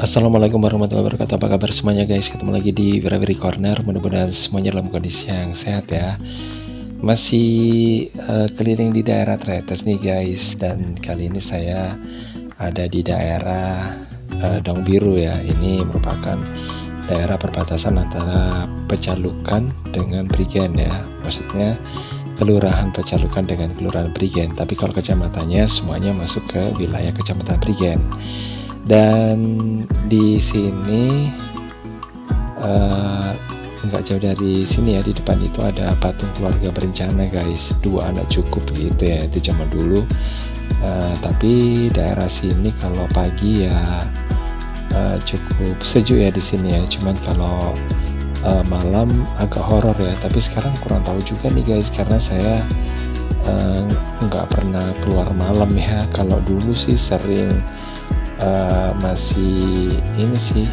Assalamualaikum warahmatullahi wabarakatuh. Apa kabar semuanya guys? Ketemu lagi di Very Corner. Mudah-mudahan semuanya dalam kondisi yang sehat ya. Masih keliling di daerah Tretes nih guys. Dan kali ini saya ada di daerah Daun Biru ya. Ini merupakan daerah perbatasan antara Pecalukan dengan Prigen ya. Maksudnya Kelurahan Pecalukan dengan Kelurahan Prigen. Tapi kalau kecamatannya semuanya masuk ke wilayah Kecamatan Prigen. Dan di sini nggak jauh dari sini ya, di depan itu ada patung keluarga berencana guys, 2 anak cukup gitu ya, itu zaman dulu. Tapi daerah sini kalau pagi ya cukup sejuk ya di sini ya, cuman kalau malam agak horor ya. Tapi sekarang kurang tahu juga nih guys, karena saya nggak pernah keluar malam ya. Kalau dulu sih sering masih ini sih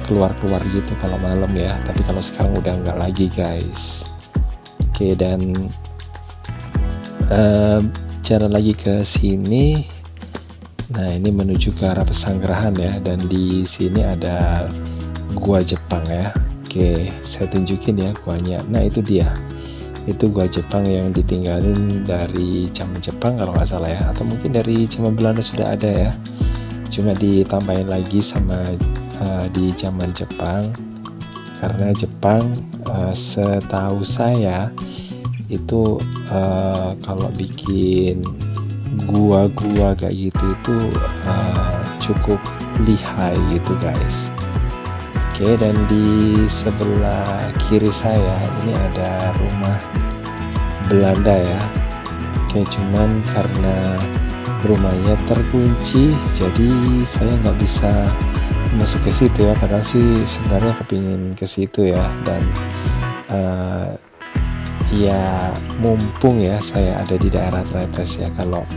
keluar-keluar gitu kalau malam ya, tapi kalau sekarang udah nggak lagi guys. Oke, dan jalan lagi ke sini. Nah, ini menuju ke arah Pesanggerahan ya, dan di sini ada gua Jepang ya. Oke, saya tunjukin ya guanya. Nah, itu dia, itu gua Jepang yang ditinggalin dari zaman Jepang kalau nggak salah ya, atau mungkin dari zaman Belanda sudah ada ya, cuma ditambahin lagi sama di zaman Jepang, karena Jepang setahu saya itu kalau bikin gua-gua kayak gitu itu cukup lihai gitu guys. Oke, dan di sebelah kiri saya ini ada rumah Belanda ya. Oke, cuman karena rumahnya terkunci, jadi saya nggak bisa masuk ke situ ya. Padahal sih sebenarnya kepingin ke situ ya. Dan ya mumpung ya saya ada di daerah Tretes ya. Kalau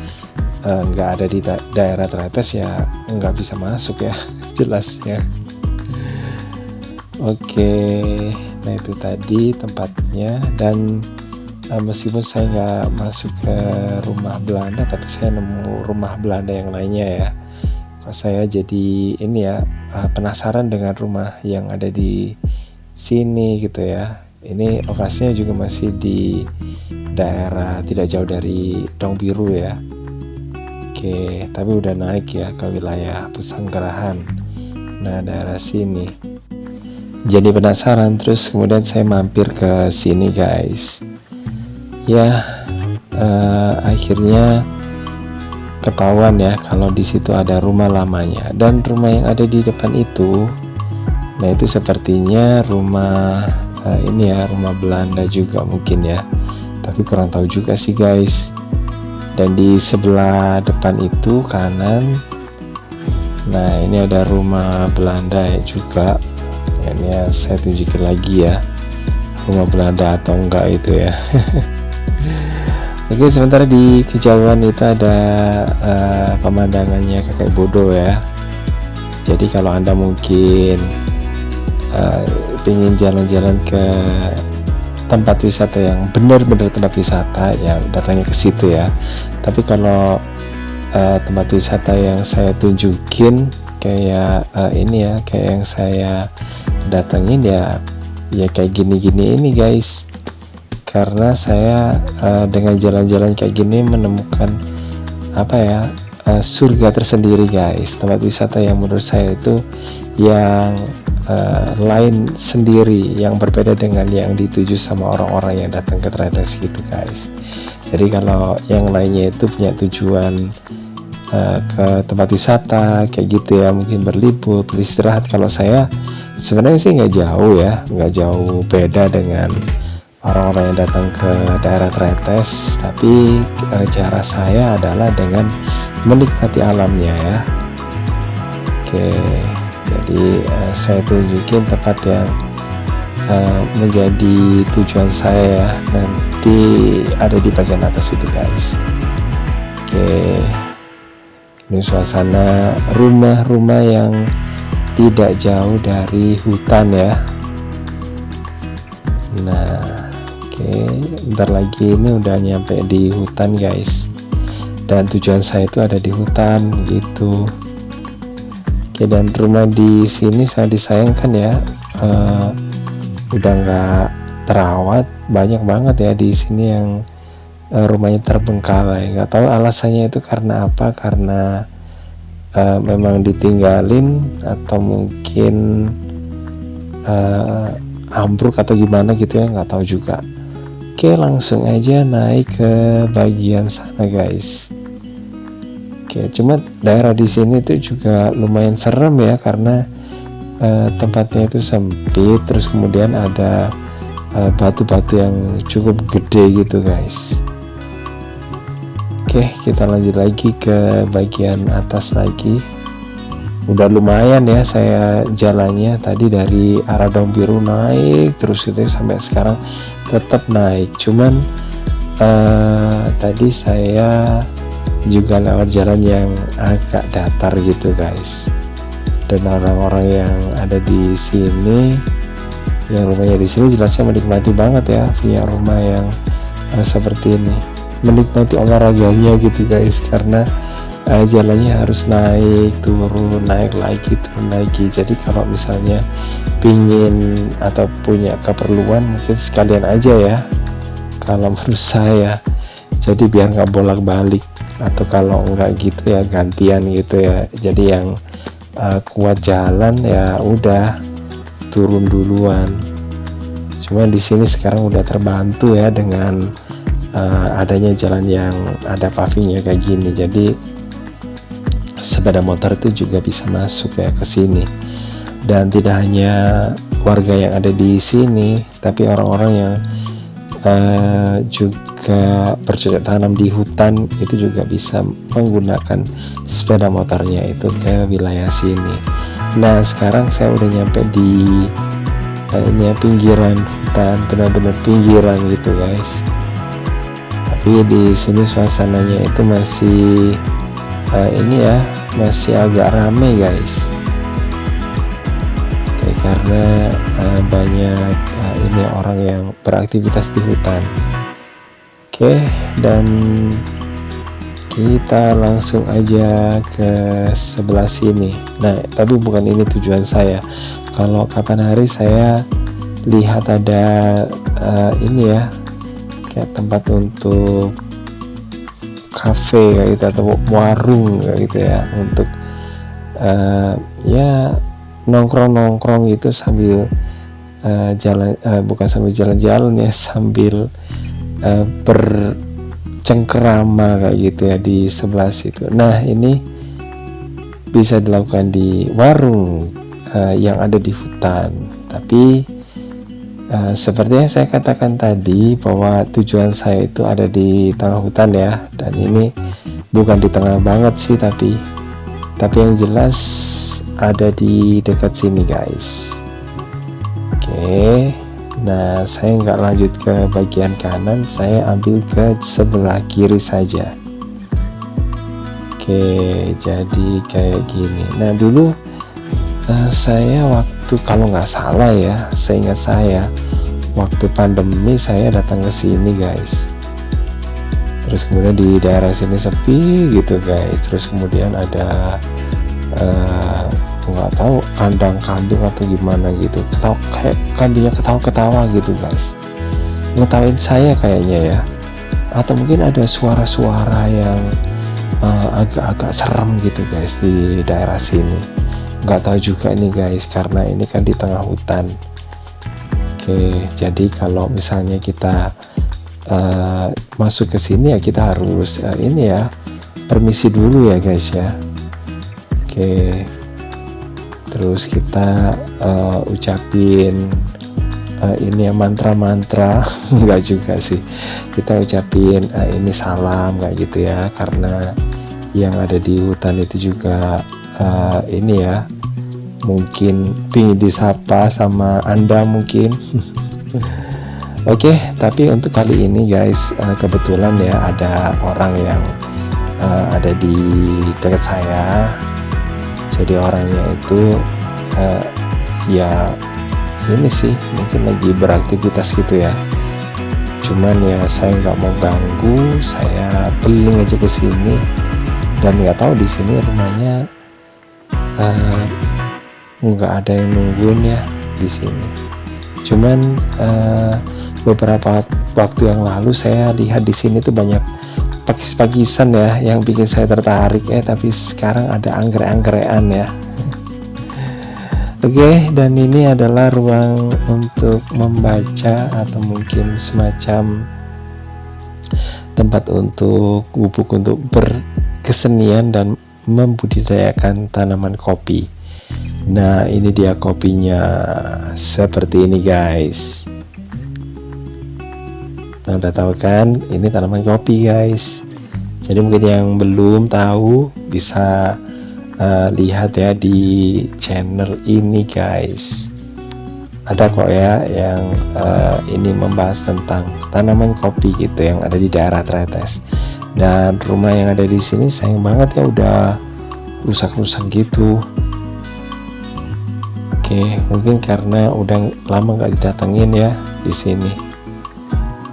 nggak ada di daerah Tretes ya nggak bisa masuk ya, jelasnya. Oke, nah itu tadi tempatnya. Dan meskipun saya nggak masuk ke rumah Belanda, tapi saya nemu rumah Belanda yang lainnya ya. Kok saya jadi ini ya, penasaran dengan rumah yang ada di sini gitu ya. Ini lokasinya juga masih di daerah tidak jauh dari Daun Biru ya. Oke, tapi udah naik ya ke wilayah Pesanggerahan. Nah, daerah sini. Jadi penasaran, terus kemudian saya mampir ke sini guys. Ya, akhirnya ketahuan ya kalau di situ ada rumah lamanya. Dan rumah yang ada di depan itu, nah itu sepertinya rumah ini ya, rumah Belanda juga mungkin ya, tapi kurang tahu juga sih guys. Dan di sebelah depan itu kanan, nah ini ada rumah Belanda ya juga. Ini ya, saya tunjukin lagi ya, rumah Belanda atau enggak itu ya. Oke, sementara di kejauhan itu ada pemandangannya Kakek Bodo ya. Jadi kalau Anda mungkin ingin jalan-jalan ke tempat wisata yang benar-benar tempat wisata ya, datangnya ke situ ya. Tapi kalau tempat wisata yang saya tunjukin kayak ini ya, kayak yang saya datengin ya kayak gini-gini ini guys. Karena saya dengan jalan-jalan kayak gini menemukan apa ya, surga tersendiri guys. Tempat wisata yang menurut saya itu yang lain sendiri, yang berbeda dengan yang dituju sama orang-orang yang datang ke Tretes gitu guys. Jadi kalau yang lainnya itu punya tujuan ke tempat wisata kayak gitu ya, mungkin berlibur, beristirahat. Kalau saya sebenarnya sih nggak jauh ya, nggak jauh beda dengan orang-orang yang datang ke daerah Tretes, tapi cara saya adalah dengan menikmati alamnya ya. Oke, jadi saya tunjukin tempat yang menjadi tujuan saya ya, nanti ada di bagian atas itu guys. Oke, ini suasana rumah-rumah yang tidak jauh dari hutan ya. Nah, oke, bentar lagi ini udah nyampe di hutan guys. Dan tujuan saya itu ada di hutan gitu. Oke, dan rumah di sini sangat disayangkan ya, udah nggak terawat, banyak banget ya di sini yang rumahnya terbengkalai. Nggak tahu alasannya itu karena apa, karena memang ditinggalin atau mungkin ambruk atau gimana gitu ya, nggak tahu juga. Oke, langsung aja naik ke bagian sana guys. Oke, cuma daerah di sini tuh juga lumayan serem ya, karena tempatnya itu sempit, terus kemudian ada batu-batu yang cukup gede gitu guys. Oke, kita lanjut lagi ke bagian atas lagi. Udah lumayan ya saya jalannya, tadi dari arah Daun Biru naik terus gitu sampai sekarang tetap naik. Cuman tadi saya juga lewat jalan yang agak datar gitu guys, dan orang-orang yang ada di sini, yang rumahnya di sini jelasnya menikmati banget ya punya rumah yang seperti ini, menikmati olahraganya gitu guys, karena jalannya harus naik turun, naik lagi turun lagi. Jadi kalau misalnya pingin atau punya keperluan, mungkin sekalian aja ya kalau menurut saya, jadi biar nggak bolak-balik, atau kalau enggak gitu ya gantian gitu ya. Jadi yang kuat jalan ya udah turun duluan. Cuma di sini sekarang udah terbantu ya dengan adanya jalan yang ada pavingnya kayak gini, jadi sepeda motor itu juga bisa masuk ya ke sini. Dan tidak hanya warga yang ada di sini, tapi orang-orang yang juga bercocok tanam di hutan itu juga bisa menggunakan sepeda motornya itu ke wilayah sini. Nah, sekarang saya udah nyampe di ini pinggiran hutan, benar-benar pinggiran gitu guys. Tapi di sini suasananya itu masih ini ya, masih agak rame guys. Oke, karena banyak ini orang yang beraktivitas di hutan. Oke, dan kita langsung aja ke sebelah sini. Nah, tapi bukan ini tujuan saya. Kalau kapan hari saya lihat ada ini ya, kayak tempat untuk kafe kayak gitu atau warung kayak gitu ya, untuk ya nongkrong gitu sambil jalan, bukan sambil jalan-jalan ya, sambil bercengkerama kayak gitu ya di sebelah situ. Nah, ini bisa dilakukan di warung yang ada di hutan. Tapi seperti yang saya katakan tadi, bahwa tujuan saya itu ada di tengah hutan ya, dan ini bukan di tengah banget sih, tapi yang jelas ada di dekat sini guys. Oke, nah saya nggak lanjut ke bagian kanan, saya ambil ke sebelah kiri saja. Oke, jadi kayak gini. Nah, dulu saya waktu, kalau nggak salah ya, seingat saya waktu pandemi saya datang ke sini guys. Terus kemudian di daerah sini sepi gitu guys. Terus kemudian ada nggak tahu kandang-kambing atau gimana gitu, kayak kambingnya ketawa-ketawa gitu guys, ngetawain saya kayaknya ya. Atau mungkin ada suara-suara yang agak-agak serem gitu guys di daerah sini. Nggak tahu juga nih guys, karena ini kan di tengah hutan. Oke, jadi kalau misalnya kita masuk ke sini ya, kita harus ini ya, permisi dulu ya guys ya. Oke, terus kita ucapin ini ya mantra-mantra enggak juga sih, kita ucapin ini salam kayak gitu ya, karena yang ada di hutan itu juga ini ya, mungkin pingin disapa sama Anda mungkin. Oke, tapi untuk kali ini guys, kebetulan ya ada orang yang ada di dekat saya. Jadi orangnya itu ya ini sih mungkin lagi beraktivitas gitu ya. Cuman ya saya nggak mau ganggu, saya keliling aja ke sini, dan nggak tahu di sini rumahnya nggak ada yang nungguin ya di sini. Cuman beberapa waktu yang lalu saya lihat di sini tuh banyak pakis-pakisan ya yang bikin saya tertarik ya, tapi sekarang ada anggrek-anggerekan ya. Oke, dan ini adalah ruang untuk membaca atau mungkin semacam tempat untuk gubuk untuk berkesenian dan membudidayakan tanaman kopi. Nah, ini dia kopinya seperti ini guys. Nah, udah tahu kan, ini tanaman kopi guys. Jadi mungkin yang belum tahu bisa lihat ya di channel ini guys. Ada kok ya yang ini membahas tentang tanaman kopi gitu yang ada di daerah Tretes. Dan rumah yang ada di sini sayang banget ya udah rusak-rusak gitu. Oke, mungkin karena udah lama nggak didatengin ya di sini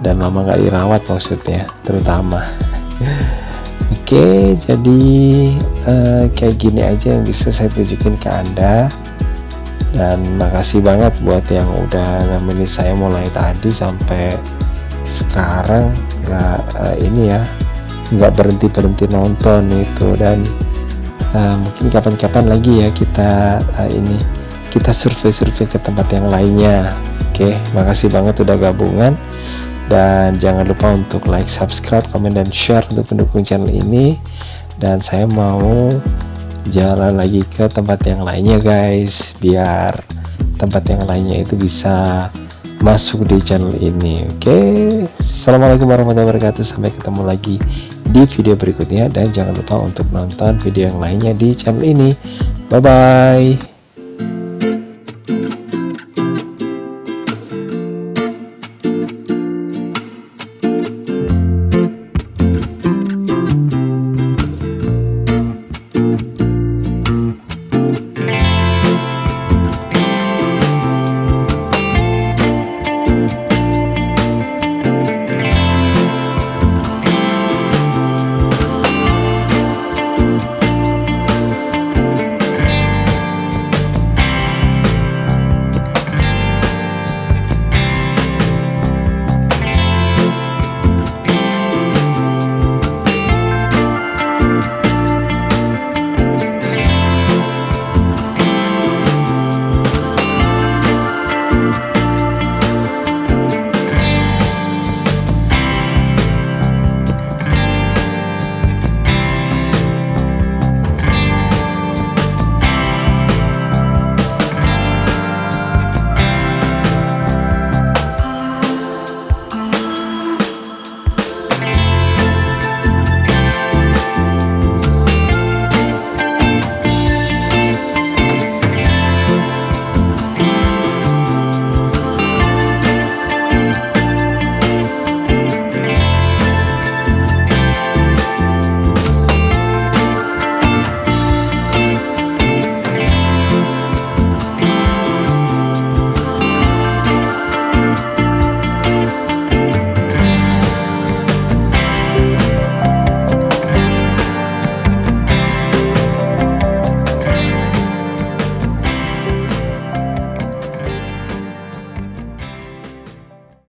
dan lama nggak dirawat maksudnya terutama. Oke, jadi kayak gini aja yang bisa saya tunjukin ke Anda. Dan makasih banget buat yang udah nemenin saya mulai tadi sampai sekarang, nggak berhenti nonton itu. Dan mungkin kapan-kapan lagi ya kita survei ke tempat yang lainnya. Oke, makasih banget udah gabungan. Dan jangan lupa untuk like, subscribe, komen, dan share untuk mendukung channel ini. Dan saya mau jalan lagi ke tempat yang lainnya guys, biar tempat yang lainnya itu bisa masuk di channel ini. Oke, assalamualaikum warahmatullahi wabarakatuh. Sampai ketemu lagi di video berikutnya. Dan jangan lupa untuk nonton video yang lainnya di channel ini. Bye bye.